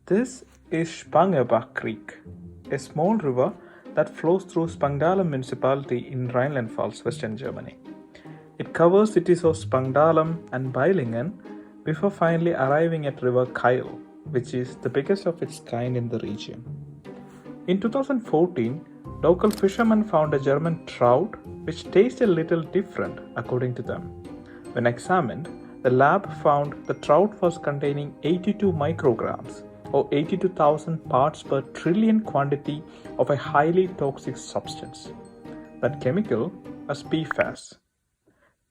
This is Spangerbach Creek, a small river that flows through Spangdahlem municipality in Rhineland-Pfalz, Western Germany. It covers cities of Spangdahlem and Beilingen before finally arriving at River Keil, which is the biggest of its kind in the region. In 2014, local fishermen found a German trout which tasted a little different according to them. When examined, the lab found the trout was containing 82 micrograms or 82,000 parts per trillion quantity of a highly toxic substance. That chemical was PFAS.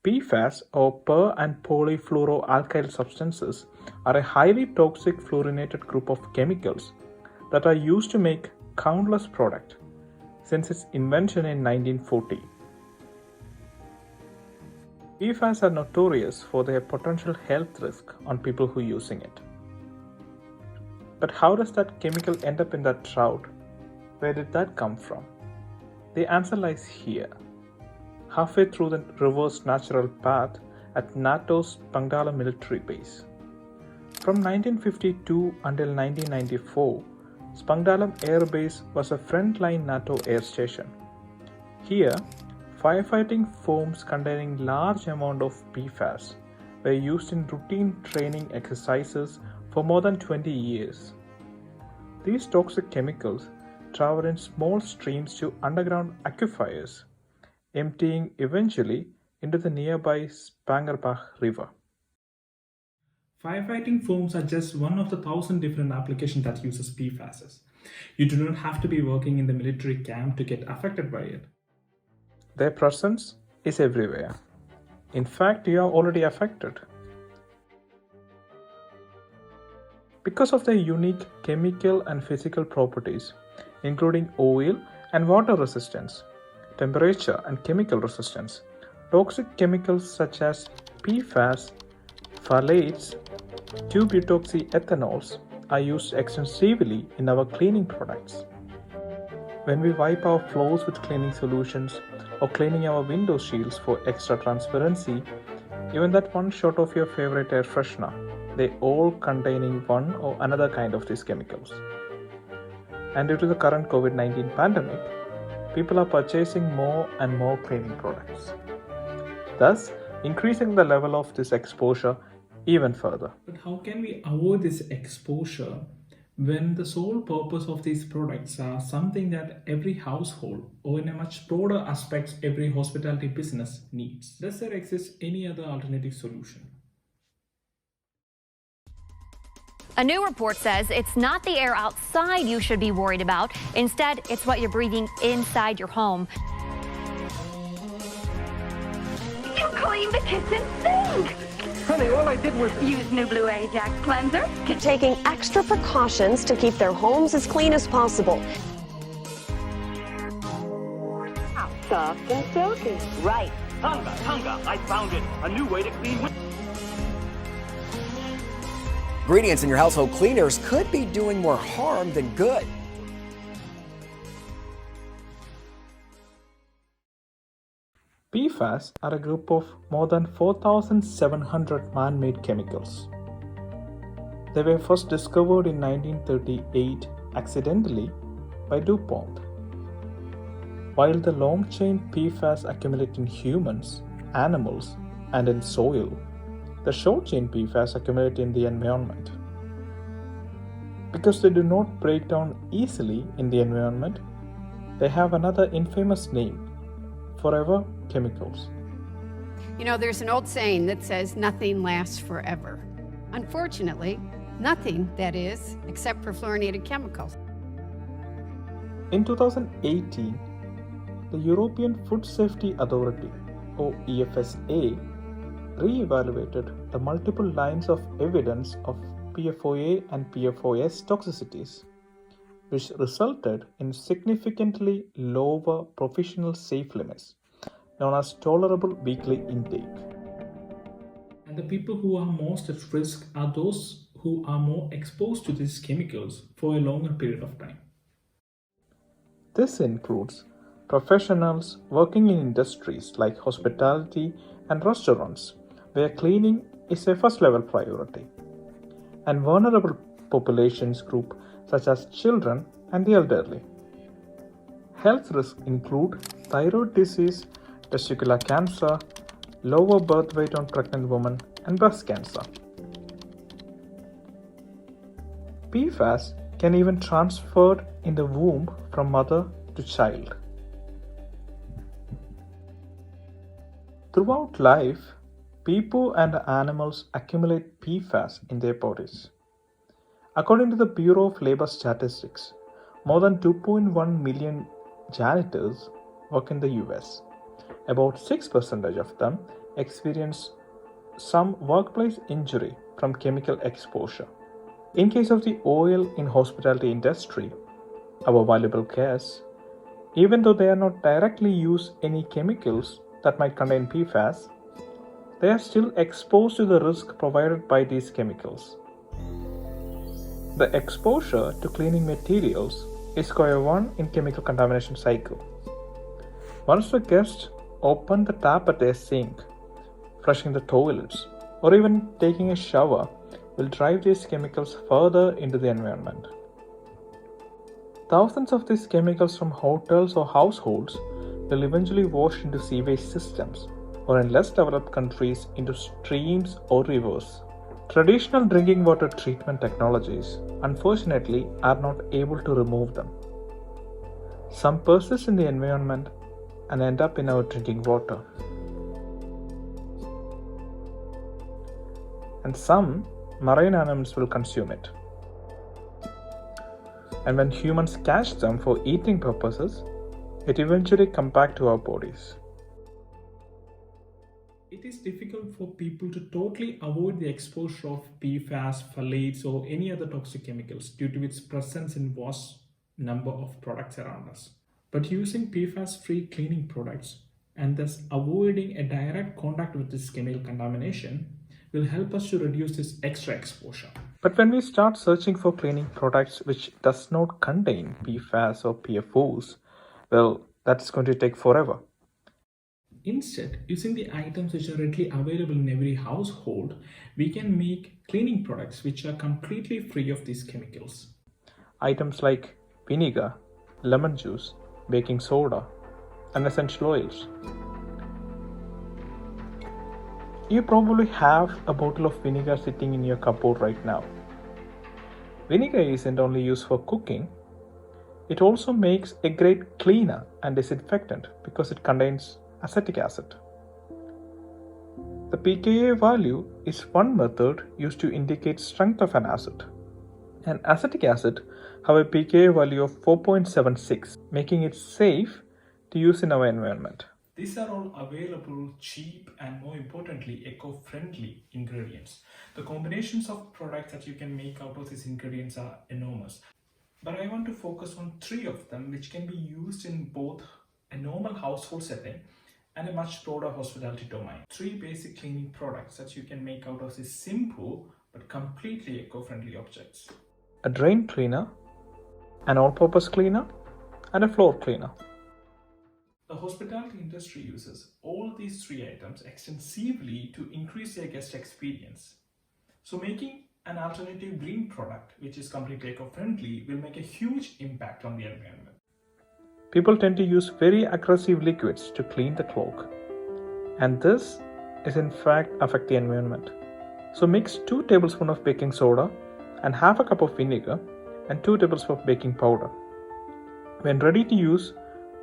PFAS or per and polyfluoroalkyl substances are a highly toxic fluorinated group of chemicals that are used to make countless products since its invention in 1940. PFAS are notorious for their potential health risk on people who are using it. But how does that chemical end up in that trout? Where did that come from? The answer lies here, halfway through the river's natural path at NATO's Spangdahlem military base. From 1952 until 1994, Spangdahlem Air Base was a frontline NATO air station. Here, firefighting foams containing large amount of PFAS were used in routine training exercises for more than 20 years. These toxic chemicals travel in small streams to underground aquifers, emptying eventually into the nearby Spangerbach River. Firefighting foams are just one of the 1,000 different applications that uses PFAS. You do not have to be working in the military camp to get affected by it. Their presence is everywhere. In fact, you are already affected. Because of their unique chemical and physical properties, including oil and water resistance, temperature and chemical resistance, toxic chemicals such as PFAS, phthalates, 2-butoxyethanols are used extensively in our cleaning products. When we wipe our floors with cleaning solutions or cleaning our window shields for extra transparency, even that one shot of your favorite air freshener, they all containing one or another kind of these chemicals. And due to the current COVID-19 pandemic, people are purchasing more and more cleaning products, thus increasing the level of this exposure even further. But how can we avoid this exposure when the sole purpose of these products are something that every household, or in a much broader aspect, every hospitality business needs? Does there exist any other alternative solution? A new report says it's not the air outside you should be worried about. Instead, it's what you're breathing inside your home. You cleaned the kitchen sink! Honey, all I did was Use New Blue Ajax cleanser. Taking extra precautions to keep their homes as clean as possible. Soft and silky. right. Tonga, I found it. A new way to clean Ingredients in your household cleaners could be doing more harm than good. PFAS are a group of more than 4,700 man-made chemicals. They were first discovered in 1938 accidentally by DuPont. While the long-chain PFAS accumulate in humans, animals, and in soil, the short-chain PFAS accumulate in the environment. Because they do not break down easily in the environment, they have another infamous name: forever chemicals. You know, there's an old saying that says nothing lasts forever. Unfortunately, nothing, that is, except for fluorinated chemicals. In 2018, the European Food Safety Authority, or EFSA, re-evaluated the multiple lines of evidence of PFOA and PFOS toxicities, which resulted in significantly lower professional safe limits, known as tolerable weekly intake. And the people who are most at risk are those who are more exposed to these chemicals for a longer period of time. This includes professionals working in industries like hospitality and restaurants, where cleaning is a first level priority, and vulnerable populations group such as children and the elderly. Health risks include thyroid disease, testicular cancer, lower birth weight on pregnant women, and breast cancer. PFAS can even transfer in the womb from mother to child. Throughout life, people and animals accumulate PFAS in their bodies. According to the Bureau of Labor Statistics, more than 2.1 million janitors work in the US. About 6% of them experience some workplace injury from chemical exposure. In case of the oil in hospitality industry, our valuable gas, even though they are not directly use any chemicals that might contain PFAS, they are still exposed to the risk provided by these chemicals. The exposure to cleaning materials is square one in chemical contamination cycle. Once the guest open the tap at their sink, flushing the toilets, or even taking a shower will drive these chemicals further into the environment. Thousands of these chemicals from hotels or households will eventually wash into sewage systems, or in less developed countries into streams or rivers. Traditional drinking water treatment technologies, unfortunately, are not able to remove them. Some persist in the environment and end up in our drinking water. And some marine animals will consume it. And when humans catch them for eating purposes, it eventually comes back to our bodies. It is difficult for people to totally avoid the exposure of PFAS, phthalates, or any other toxic chemicals due to its presence in vast number of products around us. But using PFAS-free cleaning products and thus avoiding a direct contact with this chemical contamination will help us to reduce this extra exposure. But when we start searching for cleaning products which does not contain PFAS or PFOs, well, that's going to take forever. Instead, using the items which are readily available in every household, we can make cleaning products which are completely free of these chemicals. Items like vinegar, lemon juice, baking soda, and essential oils. You probably have a bottle of vinegar sitting in your cupboard right now. Vinegar isn't only used for cooking, it also makes a great cleaner and disinfectant because it contains acetic acid. The pKa value is one method used to indicate strength of an acid. And acetic acid have a pKa value of 4.76, making it safe to use in our environment. These are all available, cheap, and more importantly, eco-friendly ingredients. The combinations of products that you can make out of these ingredients are enormous. But I want to focus on 3 of them which can be used in both a normal household setting and a much broader hospitality domain. 3 basic cleaning products that you can make out of these simple but completely eco-friendly objects. A drain cleaner, an all-purpose cleaner, and a floor cleaner. The hospitality industry uses all these 3 items extensively to increase their guest experience. So making an alternative green product which is completely eco-friendly will make a huge impact on the environment. People tend to use very aggressive liquids to clean the cloak, and this is in fact affect the environment. So mix 2 tablespoons of baking soda and half a cup of vinegar and 2 tablespoons of baking powder. When ready to use,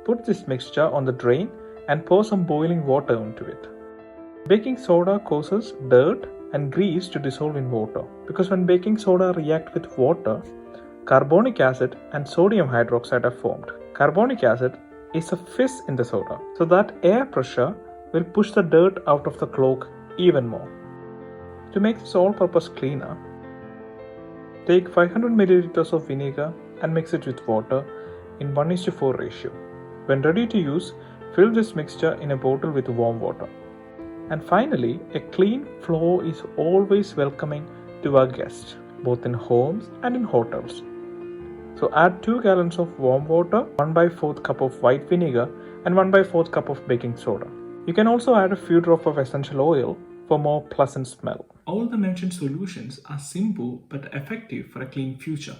put this mixture on the drain and pour some boiling water into it. Baking soda causes dirt and grease to dissolve in water because when baking soda reacts with water, carbonic acid and sodium hydroxide are formed. Carbonic acid is a fizz in the soda, so that air pressure will push the dirt out of the cloak even more. To make this all-purpose cleaner, take 500 milliliters of vinegar and mix it with water in 1:4 ratio. When ready to use, fill this mixture in a bottle with warm water. And finally, a clean floor is always welcoming to our guests, both in homes and in hotels. So add 2 gallons of warm water, 1/4 cup of white vinegar, and 1/4 cup of baking soda. You can also add a few drops of essential oil for more pleasant smell. all the mentioned solutions are simple but effective for a clean future.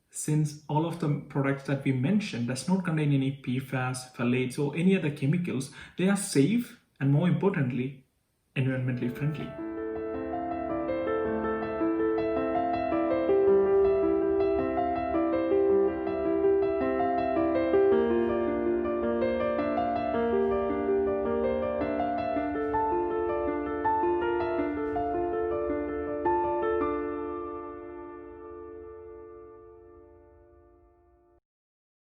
Since all of the products that we mentioned does not contain any PFAS, phthalates or any other chemicals, they are safe and more importantly, environmentally friendly.